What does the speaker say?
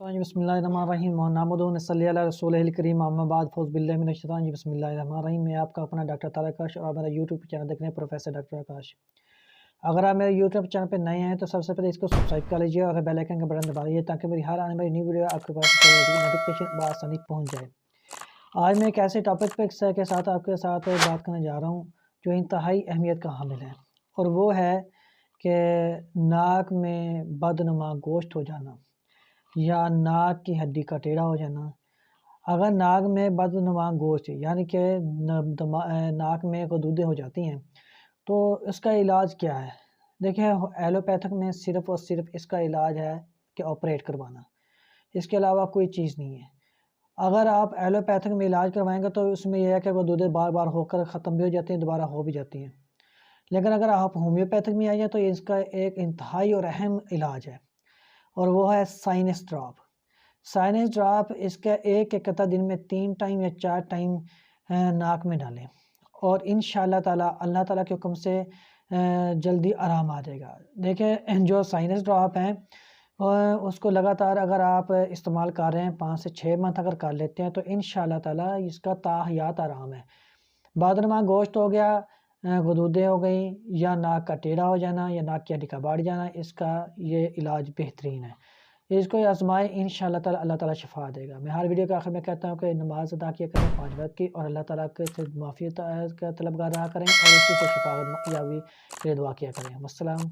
بسم اللہ الرحمن الرحیم محمد صلی اللہ رسول الکریم اما بعد فوز باللہ من الشیطان بسم اللہ الرحمن الرحیم. میں آپ کا اپنا ڈاکٹر طارق آکاش اور میرا یوٹیوب چینل دیکھ رہے ہیں پروفیسر ڈاکٹر آکاش. اگر آپ میرے یوٹیوب چینل پہ نئے ہیں تو سب سے پہلے اس کو سبسکرائب کر لیجیے اور بیل آئیکن کا بٹن دبا دیجیے تاکہ میری ہر آنے والی نیو ویڈیو آپ کے پاس نوٹیفیکیشن بآسانی پہنچ جائے. آج میں ایک ایسے ٹاپک پہ کے ساتھ آپ کے ساتھ بات کرنے جا رہا ہوں جو انتہائی اہمیت کا حامل ہے، اور وہ ہے کہ ناک میں بدنما گوشت ہو جانا یا ناک کی ہڈی کا ٹیڑھا ہو جانا. اگر ناک میں بدنما گوشت یعنی کہ ناک میں غدودیں ہو جاتی ہیں تو اس کا علاج کیا ہے؟ دیکھیں، ایلوپیتھک میں صرف اور صرف اس کا علاج ہے کہ آپریٹ کروانا، اس کے علاوہ کوئی چیز نہیں ہے. اگر آپ ایلوپیتھک میں علاج کروائیں گے تو اس میں یہ ہے کہ غدودیں بار بار ہو کر ختم بھی ہو جاتی ہیں، دوبارہ ہو بھی جاتی ہیں. لیکن اگر آپ ہومیوپیتھک میں آئیے تو اس کا ایک انتہائی اور اہم علاج ہے، اور وہ ہے سائنس ڈراپ. سائنس ڈراپ اس کا ایک قطرہ دن میں 3 ٹائم یا 4 ٹائم ناک میں ڈالیں، اور انشاءاللہ تعالی اللہ تعالیٰ کے حکم سے جلدی آرام آ جائے گا. دیکھیں، جو سائنس ڈراپ ہیں اس کو لگاتار اگر آپ استعمال کر رہے ہیں 5 سے 6 منتھ اگر کر لیتے ہیں تو انشاءاللہ تعالی اس کا تا حیات آرام ہے. بدنما گوشت ہو گیا، غدودیں ہو گئیں، یا ناک کا ٹیڑھا ہو جانا یا ناک کی ہڈی کا بڑھ جانا، اس کا یہ علاج بہترین ہے. اس کو آزمائیں، انشاءاللہ تعالی اللہ تعالیٰ شفا دے گا. میں ہر ویڈیو کے آخر میں کہتا ہوں کہ نماز ادا کیا کریں 5 وقت کی، اور اللہ تعالیٰ کے سے معافی کا طلبگار رہا کریں، اور اسی سے شفا یابی کے لیے دعا کیا کریں. والسلام.